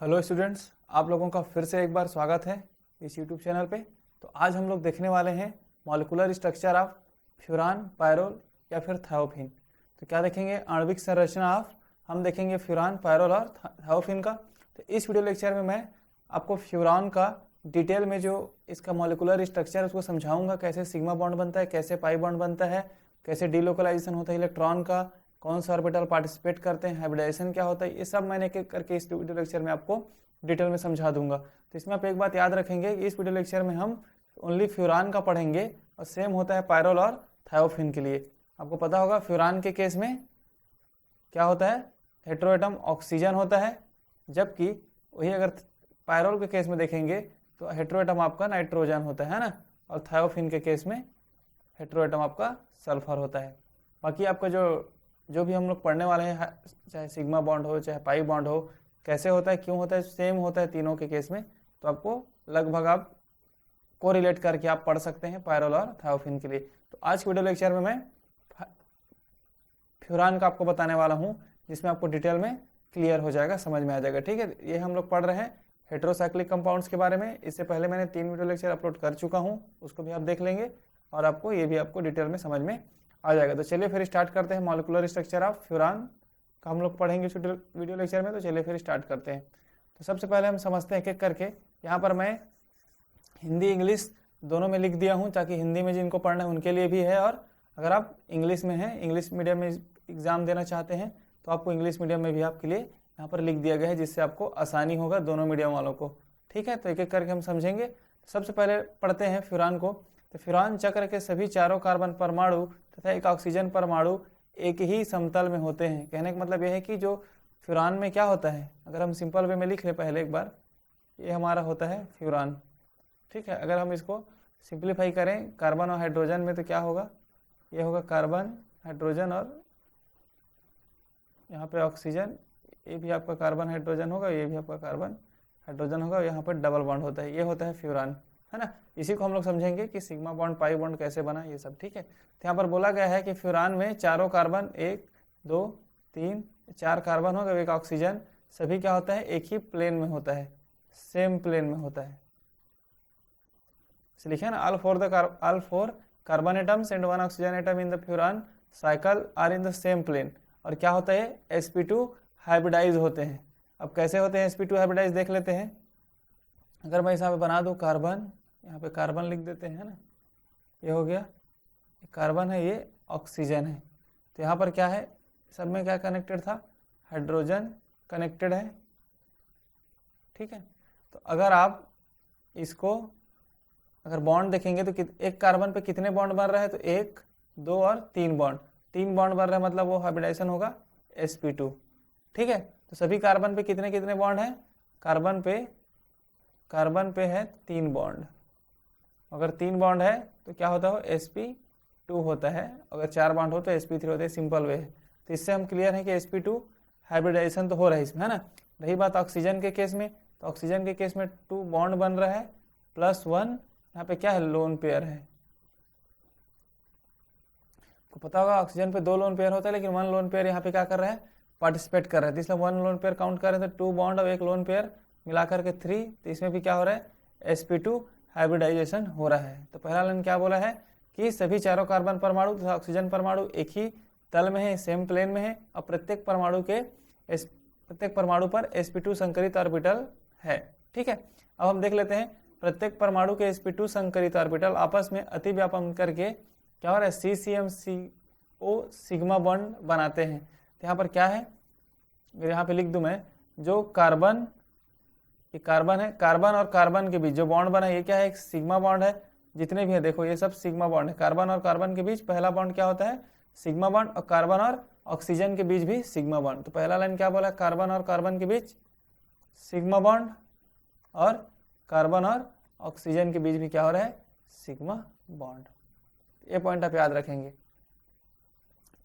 Hello students, आप लोगों का फिर से एक बार स्वागत है इस यूट्यूब चैनल पे। तो आज हम लोग देखने वाले हैं molecular structure of furan, pyrrole या फिर थायोफिन। तो क्या देखेंगे? आणविक संरचना ऑफ, हम देखेंगे फ्यूरान, पायरोल और थायोफिन का। तो इस वीडियो लेक्चर में मैं आपको फ्यूरान का डिटेल में जो इसका मॉलिक्यूलर स्ट्रक्चर है उसको समझाऊंगा, कैसे सिग्मा बॉन्ड बनता है, कैसे पाई बॉन्ड बनता है, कैसे डीलोकलाइजेशन होता है इलेक्ट्रॉन का, कौन सा ऑर्बिटल पार्टिसिपेट करते हैं, हाइब्रिडाइजेशन क्या होता है, ये सब मैंने एक एक करके इस वीडियो लेक्चर में आपको डिटेल में समझा दूंगा। तो इसमें आप एक बात याद रखेंगे, इस वीडियो लेक्चर में हम ओनली फ्यूरान का पढ़ेंगे और सेम होता है पायरोल और थायोफिन के लिए। आपको पता होगा फ्यूरान के केस में क्या होता है, हेटेरोएटम ऑक्सीजन होता है, जबकि वही अगर पायरोल के केस में देखेंगे तो हेटेरोएटम आपका नाइट्रोजन होता है ना, और थायोफिन के केस में हेटेरोएटम आपका सल्फर होता है। बाकी आपका जो भी हम लोग पढ़ने वाले हैं, चाहे सिग्मा बॉन्ड हो चाहे पाई बॉन्ड हो, कैसे होता है, क्यों होता है, सेम होता है तीनों के केस में। तो आपको लगभग आप को रिलेट करके आप पढ़ सकते हैं पायरोल और थायोफिन के लिए। तो आज के वीडियो लेक्चर में मैं फ्यूरान का आपको बताने वाला हूँ, जिसमें आपको डिटेल में क्लियर हो जाएगा, समझ में आ जाएगा। ठीक है, ये हम लोग पढ़ रहे हैं हेटेरोसाइक्लिक कंपाउंड्स के बारे में। इससे पहले मैंने 3 वीडियो लेक्चर अपलोड कर चुका हूँ, उसको भी आप देख लेंगे और आपको ये भी आपको डिटेल में समझ में आ जाएगा। तो चलिए फिर स्टार्ट करते हैं। मॉलिक्यूलर स्ट्रक्चर ऑफ फ्यूरान का हम लोग पढ़ेंगे इस वीडियो लेक्चर में। तो चलिए फिर स्टार्ट करते हैं। तो सबसे पहले हम समझते हैं एक एक करके। यहाँ पर मैं हिंदी इंग्लिश दोनों में लिख दिया हूँ, ताकि हिंदी में जिनको पढ़ना है उनके लिए भी है, और अगर आप इंग्लिश में हैं, इंग्लिश मीडियम में एग्ज़ाम देना चाहते हैं, तो आपको इंग्लिश मीडियम में भी आपके लिए यहाँ पर लिख दिया गया है, जिससे आपको आसानी होगा दोनों मीडियम वालों को। ठीक है, तो एक एक करके हम समझेंगे। सबसे पहले पढ़ते हैं फ्यूरान को। तो फ्यूरान चक्र के सभी चारों कार्बन परमाणु तथा एक ऑक्सीजन परमाणु एक ही समतल में होते हैं। कहने का मतलब यह है कि जो फ्यूरान में क्या होता है, अगर हम सिंपल वे में लिख लें पहले एक बार, ये हमारा होता है फ्यूरान। ठीक है, अगर हम इसको सिंप्लीफाई करें कार्बन और हाइड्रोजन में, तो क्या होगा, ये होगा कार्बन, हाइड्रोजन और यहाँ पे ऑक्सीजन, ये भी आपका कार्बन हाइड्रोजन होगा, ये भी आपका कार्बन हाइड्रोजन होगा, यहाँ पर डबल बॉन्ड होता है, ये होता है फ्यूरान, है ना। इसी को हम लोग समझेंगे कि सिग्मा बॉन्ड, पाई बॉन्ड कैसे बना, ये सब। ठीक है, तो यहाँ पर बोला गया है कि फ्यूरान में चारों कार्बन, 1 2 3 4 कार्बन होगा, एक ऑक्सीजन, सभी क्या होता है, एक ही प्लेन में होता है, सेम प्लेन में होता है। लिखे ना, all four carbon atoms and 1 oxygen atom in the furan cycle are in the same plane. और क्या होता है, sp2 हाइब्रिडाइज होते हैं। अब कैसे होते हैं sp2 हाइब्रिडाइज, देख लेते हैं। अगर मैं यहाँ पे बना दूँ कार्बन, यहाँ पे कार्बन लिख देते हैं ना, ये हो गया कार्बन है, ये ऑक्सीजन है। तो यहाँ पर क्या है, सब में क्या कनेक्टेड था, हाइड्रोजन कनेक्टेड है। ठीक है, तो अगर आप इसको अगर बॉन्ड देखेंगे तो एक कार्बन पे कितने बॉन्ड बन रहा है, तो 1 2 और 3 बॉन्ड, 3 बॉन्ड बन रहा है, मतलब वो हाइब्रिडाइजेशन होगा sp2। ठीक है, तो सभी कार्बन पे कितने कितने बॉन्ड है, कार्बन पे है 3 बॉन्ड। अगर 3 बॉन्ड है तो क्या होता है, sp2 होता है। अगर 4 बॉन्ड हो तो sp3 होता है, सिंपल वे है। तो इससे हम क्लियर है कि sp2 हाइब्रिडाइजेशन तो हो रहा है इसमें, है ना। रही बात ऑक्सीजन के केस में, तो ऑक्सीजन के केस में 2 बॉन्ड बन रहा है +1, यहाँ पे क्या है, लोन पेयर है। आपको पता होगा ऑक्सीजन पे 2 लोन पेयर होता है, लेकिन 1 लोन पेयर यहाँ पे क्या कर रहा है, पार्टिसिपेट कर रहा है, तो इसलिए 1 लोन पेयर काउंट कर रहे हैं। तो 2 बॉन्ड और 1 लोन पेयर मिलाकर के 3, तो इसमें भी क्या हो रहा है, sp2 हाइब्रिडाइजेशन हो रहा है। तो पहला लाइन क्या बोला है कि सभी चारों कार्बन परमाणु तथा ऑक्सीजन परमाणु एक ही तल में है, सेम प्लेन में है, और प्रत्येक परमाणु पर sp2 संकरित ऑर्बिटल है। ठीक है, अब हम देख लेते हैं, प्रत्येक परमाणु के sp2 संकरित ऑर्बिटल आपस में अतिव्यापन करके क्या हो रहा है, CCMCO सिग्मा बॉन्ड बनाते हैं। तो यहाँ पर क्या है, यहाँ पे लिख दूं मैं, जो कार्बन, ये कार्बन है, कार्बन और कार्बन के बीच जो बॉन्ड बना है, ये क्या है, एक सिग्मा बॉन्ड है। जितने भी है देखो, ये सब सिग्मा बॉन्ड है। कार्बन और कार्बन के बीच पहला बॉन्ड क्या होता है, सिग्मा बॉन्ड, और कार्बन और ऑक्सीजन के बीच भी सिग्मा बॉन्ड। तो पहला लाइन क्या बोला, कार्बन और कार्बन के बीच सिग्मा बॉन्ड, और कार्बन और ऑक्सीजन के बीच भी क्या हो रहा है, सिग्मा बॉन्ड। ये पॉइंट आप याद रखेंगे।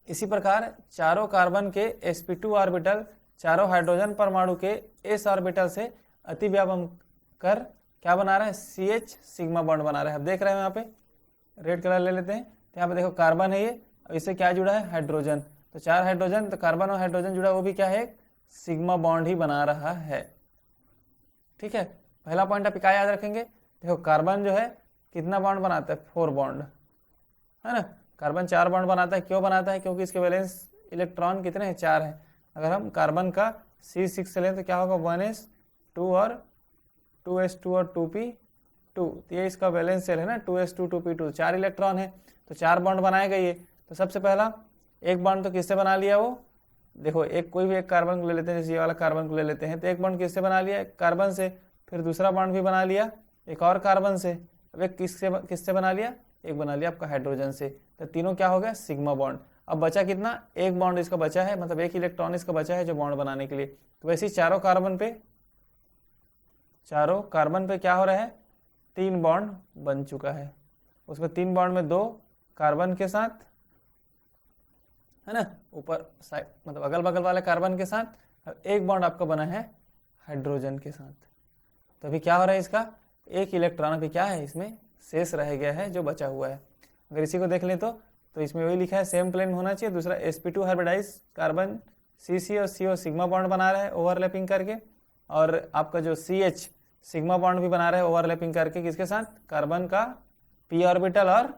इसी प्रकार चारों कार्बन के sp2 ऑर्बिटल चारों हाइड्रोजन परमाणु के s ऑर्बिटल से अतिव्यापन कर क्या बना रहा है, CH सिग्मा बॉन्ड बना रहा है। अब देख रहे हैं यहाँ पे, रेड कलर ले लेते हैं। तो यहाँ पे देखो कार्बन है ये, और इससे क्या जुड़ा है, हाइड्रोजन। तो 4 हाइड्रोजन, तो कार्बन और हाइड्रोजन जुड़ा, वो भी क्या है, सिग्मा बॉन्ड ही बना रहा है। ठीक है, पहला पॉइंट आप क्या याद रखेंगे, देखो कार्बन जो है कितना बॉन्ड बनाता है, 4 बॉन्ड, है ना। कार्बन 4 बॉन्ड बनाता है, क्यों बनाता है, क्योंकि इसके वैलेंस इलेक्ट्रॉन कितने हैं, 4 हैं। अगर हम कार्बन का C6 से लें तो क्या होगा, 1s2 और 2s2 और 2p2, तो ये इसका वैलेंस सेल है ना, 2s2 2p2, 4 इलेक्ट्रॉन है, तो 4 बॉन्ड बनाएगा ये। तो सबसे पहला एक बॉन्ड तो किससे बना लिया वो, देखो एक कोई भी एक कार्बन को ले लेते हैं, जैसे ये वाला कार्बन को ले लेते हैं, तो एक बॉन्ड किससे बना लिया, कार्बन से, फिर दूसरा बॉन्ड भी बना लिया एक और कार्बन से, अब एक किससे बना लिया, एक बना लिया आपका हाइड्रोजन से, तो तीनों क्या हो गया, सिग्मा बॉन्ड। अब बचा कितना, एक बॉन्ड इसका बचा है, मतलब एक इलेक्ट्रॉन इसका बचा है जो बॉन्ड बनाने के लिए। तो वैसे ही चारों कार्बन पे क्या हो रहा है, 3 बॉन्ड बन चुका है। उसमें 3 बॉन्ड में 2 कार्बन के साथ, है ना, ऊपर साइड मतलब अगल बगल वाले कार्बन के साथ, और एक बॉन्ड आपका बना है हाइड्रोजन के साथ। तो अभी क्या हो रहा है, इसका एक इलेक्ट्रॉन अभी क्या है, इसमें शेष रह गया है जो बचा हुआ है। अगर इसी को देख लें तो इसमें वही लिखा है, सेम प्लेन होना चाहिए। दूसरा sp2 हाइब्रिडाइज कार्बन CC और CO सिग्मा बॉन्ड बना रहा है ओवरलैपिंग करके, और आपका जो CH सिग्मा बॉन्ड भी बना रहा है ओवरलैपिंग करके, किसके साथ, कार्बन का p ऑर्बिटल और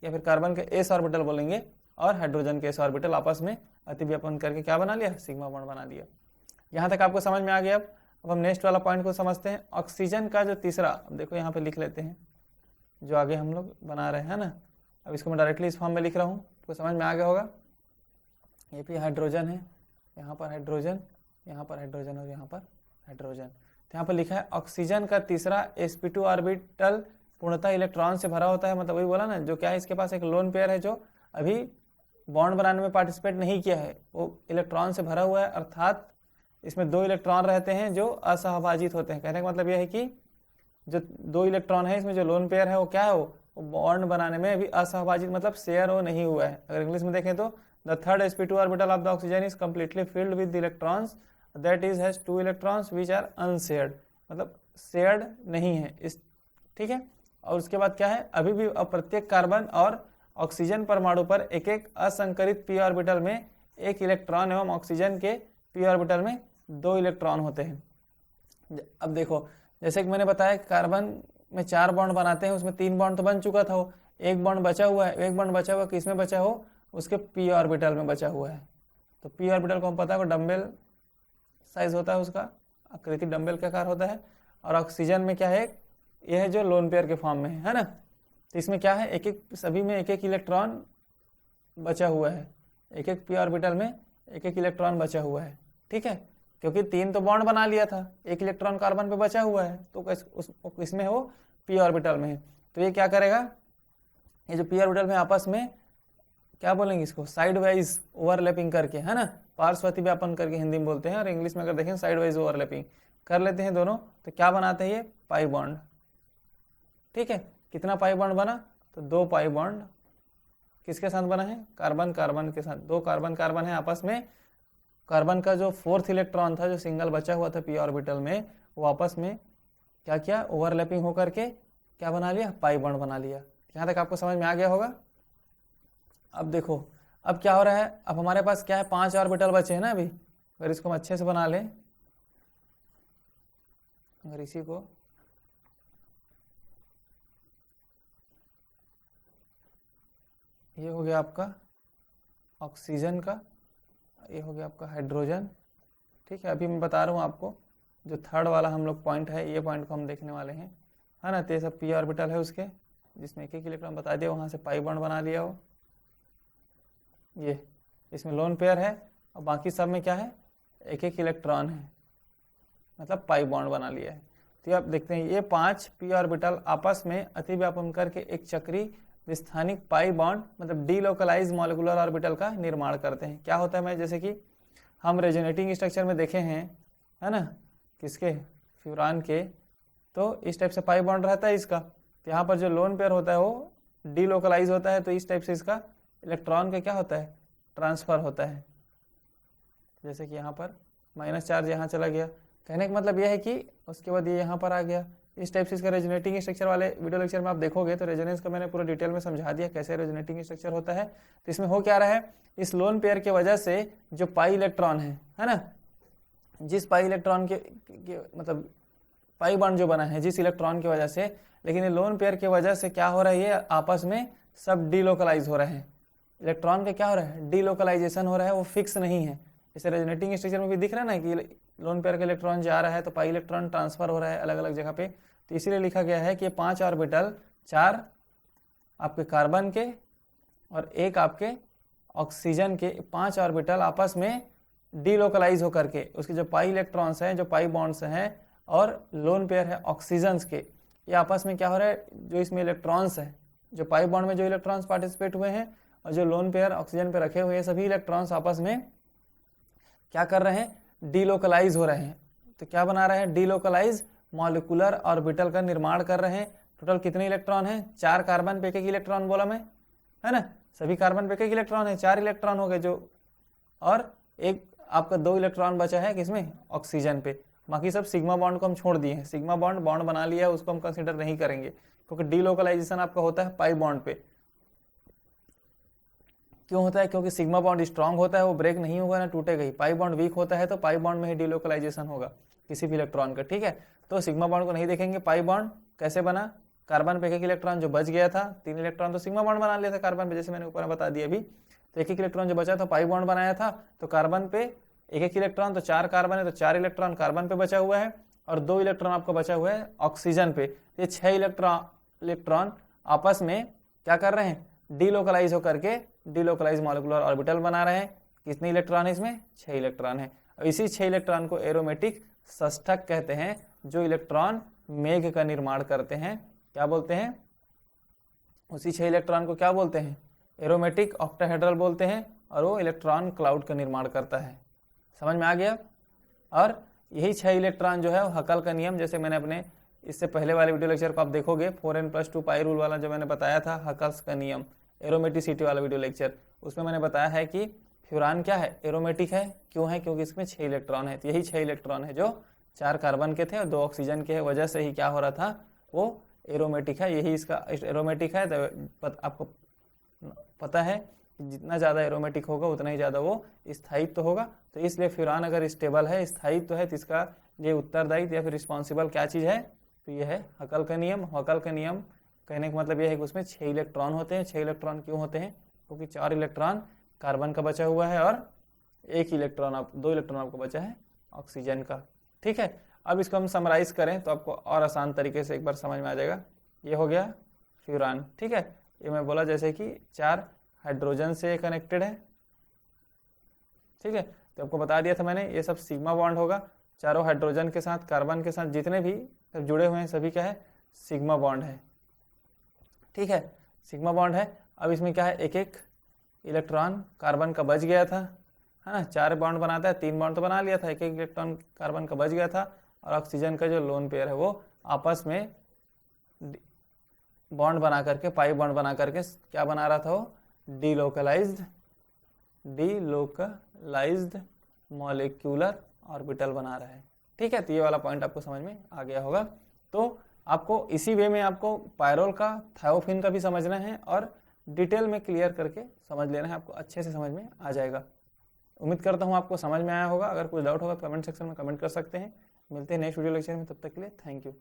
या फिर कार्बन के s ऑर्बिटल बोलेंगे, और हाइड्रोजन के s ऑर्बिटल आपस में अतिव्यापन करके क्या बना लिया, सिग्मा बॉन्ड बना लिया। यहाँ तक आपको समझ में आ गया। अब हम नेक्स्ट वाला पॉइंट को समझते हैं, ऑक्सीजन का जो तीसरा, अब देखो यहाँ पे लिख लेते हैं जो आगे हम लोग बना रहे हैं ना। अब इसको मैं डायरेक्टली इस फॉर्म में लिख रहा हूँ, तो समझ में आ गया होगा। ये भी हाइड्रोजन है, यहाँ पर हाइड्रोजन, यहाँ पर हाइड्रोजन और यहाँ पर हाइड्रोजन। तो यहाँ पर लिखा है ऑक्सीजन का तीसरा sp2 ऑर्बिटल पूर्णतः इलेक्ट्रॉन से भरा होता है। मतलब वही बोला ना, जो क्या है, इसके पास एक लोन पेयर है जो अभी बॉन्ड बनाने में पार्टिसिपेट नहीं किया है, वो इलेक्ट्रॉन से भरा हुआ है, अर्थात इसमें 2 इलेक्ट्रॉन रहते हैं जो असहभाजित होते हैं। कहने का मतलब यह है कि जो 2 इलेक्ट्रॉन है इसमें जो लोन पेयर है वो क्या है, वो बॉन्ड बनाने में अभी असहभाजित, मतलब शेयर वो नहीं हुआ है। अगर इंग्लिश में देखें तो the third sp2 orbital of the oxygen is completely filled with electrons that is has 2 electrons which are unshared, मतलब शेयर्ड नहीं है इस, ठीक है। और उसके बाद क्या है, अभी भी प्रत्येक कार्बन और ऑक्सीजन परमाणु पर एक एक असंकरित p ऑर्बिटल में 1 इलेक्ट्रॉन एवं ऑक्सीजन के p ऑर्बिटल में 2 इलेक्ट्रॉन होते हैं। अब देखो, जैसे कि मैंने बताया कार्बन में 4 बॉन्ड बनाते हैं, उसमें 3 बॉन्ड तो बन चुका था, वो एक बॉन्ड बचा हुआ है, एक बॉन्ड बचा हुआ किस में बचा हो, उसके p ऑर्बिटल में बचा हुआ है। तो p ऑर्बिटल को हम पता है वो डम्बल साइज होता है, उसका आकृति डम्बल के आकार होता है। और ऑक्सीजन में क्या है, यह है जो लोन पेयर के फॉर्म में है ना। तो इसमें क्या है, एक एक सभी में एक एक इलेक्ट्रॉन बचा हुआ है, एक एक p ऑर्बिटल में एक एक इलेक्ट्रॉन बचा हुआ है, ठीक है। क्योंकि 3 तो बॉन्ड बना लिया था, 1 इलेक्ट्रॉन कार्बन पे बचा हुआ है, तो इसमें वो p ऑर्बिटल में है। तो ये क्या करेगा, ये जो p ऑर्बिटल में आपस में क्या बोलेंगे इसको, साइड वाइज ओवरलैपिंग करके, है ना, पार्श्व व्यापन करके हिंदी में बोलते हैं, और इंग्लिश में अगर देखें साइड वाइज ओवरलैपिंग कर लेते हैं दोनों, तो क्या बनाते हैं ये, पाई बॉन्ड, ठीक है। कितना पाई बॉन्ड बना, तो 2 पाई बॉन्ड किसके साथ बना है, कार्बन कार्बन के साथ, 2 कार्बन कार्बन है आपस में। कार्बन का जो 4th इलेक्ट्रॉन था जो सिंगल बचा हुआ था p ऑर्बिटल में, वो आपस में क्या किया, ओवरलैपिंग होकर के क्या बना लिया, पाई बॉन्ड बना लिया। यहाँ तक आपको समझ में आ गया होगा। अब देखो, अब क्या हो रहा है, अब हमारे पास क्या है, 5 ऑर्बिटल बचे हैं ना अभी। अगर इसको हम अच्छे से बना लें, अगर इसी को ये हो गया आपका ऑक्सीजन का, ये हो गया आपका हाइड्रोजन, ठीक है। अभी मैं बता रहा हूँ आपको, जो थर्ड वाला हम लोग पॉइंट है, ये पॉइंट को हम देखने वाले हैं, है ना। तो ये सब p ऑर्बिटल है उसके, जिसमें एक एक इलेक्ट्रॉन बता दिया, वहाँ से पाई बॉन्ड बना लिया हो, ये इसमें लोन पेयर है, और बाकी सब में क्या है, एक एक इलेक्ट्रॉन है, मतलब पाई बॉन्ड बना लिया है। तो आप देखते हैं ये 5 p ऑर्बिटल आपस में अतिव्यापन करके एक चक्रीय विस्थानिक पाई बॉन्ड, मतलब डीलोकलाइज मॉलिक्यूलर ऑर्बिटल का निर्माण करते हैं। क्या होता है, मैं जैसे कि हम रेजोनेटिंग स्ट्रक्चर में देखे हैं, है ना, किसके, फ्यूरान के, तो इस टाइप से पाई बॉन्ड रहता है इसका। तो यहाँ पर जो लोन पेयर होता है वो डीलोकलाइज होता है, तो इस टाइप से इसका इलेक्ट्रॉन का क्या होता है, ट्रांसफर होता है। जैसे कि यहाँ पर माइनस चार्ज यहाँ चला गया, कहने का मतलब यह है कि उसके बाद ये यहाँ पर आ गया। इस टाइप से इसका रेजोनेटिंग स्ट्रक्चर वाले वीडियो लेक्चर में आप देखोगे तो रेजोनेंस का मैंने पूरा डिटेल में समझा दिया कैसे रेजोनेटिंग स्ट्रक्चर होता है। तो इसमें हो क्या रहा है, इस लोन पेयर की वजह से जो पाई इलेक्ट्रॉन है ना, जिस पाई इलेक्ट्रॉन के मतलब पाई बॉन्ड जो बना है जिस इलेक्ट्रॉन की वजह से, लेकिन ये लोन पेयर की वजह से क्या हो रहा है, ये आपस में सब डीलोकलाइज हो रहे हैं। इलेक्ट्रॉन का क्या हो रहा है, डीलोकलाइजेशन हो रहा है, वो फिक्स नहीं है। जैसे रेजोनेटिंग स्ट्रक्चर में भी दिख रहा है ना कि लोन पेयर का इलेक्ट्रॉन जा रहा है तो पाई इलेक्ट्रॉन ट्रांसफर हो रहा है अलग अलग जगह पे। तो इसीलिए लिखा गया है कि 5 ऑर्बिटल, 4 आपके कार्बन के और एक आपके ऑक्सीजन के, 5 ऑर्बिटल आपस में डीलोकलाइज होकर के उसके जो पाई इलेक्ट्रॉन्स हैं, जो पाई बॉन्ड्स हैं और लोन पेयर है ऑक्सीजन्स के, ये आपस में क्या हो रहा है, जो इसमें इलेक्ट्रॉन्स हैं, जो पाई बॉन्ड में जो इलेक्ट्रॉन्स पार्टिसिपेट हुए हैं और जो लोन पेयर ऑक्सीजन पे रखे हुए हैं, सभी इलेक्ट्रॉन्स आपस में क्या कर रहे हैं, डीलोकलाइज हो रहे हैं। तो क्या बना रहे हैं, डीलोकलाइज मॉलिक्यूलर ऑर्बिटल का निर्माण कर रहे हैं। टोटल कितने इलेक्ट्रॉन हैं, 4 कार्बन पे एक इलेक्ट्रॉन बोला मैं, है ना, सभी कार्बन पे एक इलेक्ट्रॉन है, 4 इलेक्ट्रॉन हो गए जो, और एक आपका 2 इलेक्ट्रॉन बचा है किसमें, ऑक्सीजन पे। बाकी सब सिग्मा बॉन्ड को हम छोड़ दिए हैं, सिग्मा बॉन्ड बॉन्ड बना लिया है, उसको हम कंसीडर नहीं करेंगे क्योंकि डीलोकलाइजेशन आपका होता है पाई बॉन्ड पे। क्यों होता है, क्योंकि सिग्मा बॉन्ड स्ट्रांग होता है, वो ब्रेक नहीं होगा ना टूटेगा ही। पाई बॉन्ड वीक होता है तो पाई बॉन्ड में ही डीलोकलाइजेशन होगा किसी भी इलेक्ट्रॉन का, ठीक है। तो सिग्मा बॉन्ड को नहीं देखेंगे। पाई बॉन्ड कैसे बना, कार्बन पे एक इलेक्ट्रॉन जो बच गया था, 3 इलेक्ट्रॉन तो सिग्मा बॉन्ड बना लिया था कार्बन पे, जैसे मैंने ऊपर बता दिया अभी। तो एक इलेक्ट्रॉन जो बचा था पाई बॉन्ड बनाया था, तो कार्बन पे एक इलेक्ट्रॉन, तो 4 कार्बन है तो 4 इलेक्ट्रॉन कार्बन पे बचा हुआ है और 2 इलेक्ट्रॉन आपका बचा हुआ है ऑक्सीजन पे। ये 6 इलेक्ट्रॉन आपस में क्या कर रहे हैं, डीलोकलाइज होकर के डीलोकलाइज मॉलिक्यूलर ऑर्बिटल बना रहे हैं। कितने इलेक्ट्रॉन है इसमें, 6 इलेक्ट्रॉन है। और इसी 6 इलेक्ट्रॉन को एरोमेटिक षष्ठक कहते हैं, जो इलेक्ट्रॉन मेघ का निर्माण करते हैं। क्या बोलते हैं, उसी 6 इलेक्ट्रॉन को क्या बोलते हैं, एरोमेटिक ऑक्टाहेड्रल बोलते हैं, और वो इलेक्ट्रॉन क्लाउड का निर्माण करता है। समझ में आ गया। और यही 6 इलेक्ट्रॉन जो है हकल का नियम, जैसे मैंने अपने इससे पहले वाले वीडियो लेक्चर को आप देखोगे 4n+2 पाई रूल वाला जो मैंने बताया था, हकल्स का नियम, एरोमेटिसिटी वाला वीडियो लेक्चर, उसमें मैंने बताया है कि फ्यूरान क्या है, एरोमेटिक है। क्यों है, क्योंकि इसमें 6 इलेक्ट्रॉन है। तो यही 6 इलेक्ट्रॉन है जो 4 कार्बन के थे और 2 ऑक्सीजन के वजह से ही क्या हो रहा था, वो एरोमेटिक है। यही इसका एरोमेटिक है। तो आपको पता है कि जितना ज़्यादा एरोमेटिक होगा उतना ही ज़्यादा वो स्थायित्व होगा। तो इसलिए फ्यूरान अगर स्टेबल है, स्थायित्व है, तो इसका ये उत्तरदायित्व या फिर रिस्पॉन्सिबल क्या चीज़ है, तो ये है हकल का नियम। हकल का नियम कहने का मतलब ये है कि उसमें 6 इलेक्ट्रॉन होते हैं। 6 इलेक्ट्रॉन क्यों होते हैं, क्योंकि 4 इलेक्ट्रॉन कार्बन का बचा हुआ है और 2 इलेक्ट्रॉन आपको बचा है ऑक्सीजन का, ठीक है। अब इसको हम समराइज करें तो आपको और आसान तरीके से एक बार समझ में आ जाएगा। ये हो गया फ्यूरान, ठीक है। ये मैं बोला जैसे कि 4 हाइड्रोजन से कनेक्टेड है, ठीक है। तो आपको बता दिया था मैंने, ये सब सिग्मा बॉन्ड होगा। चारों हाइड्रोजन के साथ, कार्बन के साथ जितने भी जुड़े हुए हैं सभी क्या है, सिग्मा बॉन्ड है, ठीक है, सिग्मा बॉन्ड है। अब इसमें क्या है, एक एक इलेक्ट्रॉन कार्बन का बच गया था, है ना, 4 बॉन्ड बनाता है, 3 बॉन्ड तो बना लिया था, एक एक इलेक्ट्रॉन कार्बन का बच गया था। और ऑक्सीजन का जो लोन पेयर है वो आपस में बॉन्ड बना करके, पाई बॉन्ड बना करके क्या बना रहा था, वो डीलोकलाइज्ड मॉलिक्यूलर ऑर्बिटल बना रहा है, ठीक है। तो ये वाला पॉइंट आपको समझ में आ गया होगा। तो आपको इसी वे में आपको पायरोल का, थायोफिन का भी समझना है और डिटेल में क्लियर करके समझ लेना है, आपको अच्छे से समझ में आ जाएगा। उम्मीद करता हूँ आपको समझ में आया होगा। अगर कोई डाउट होगा तो कमेंट सेक्शन में कमेंट कर सकते हैं। मिलते हैं नेक्स्ट वीडियो लेक्चर में, तब तक के लिए थैंक यू।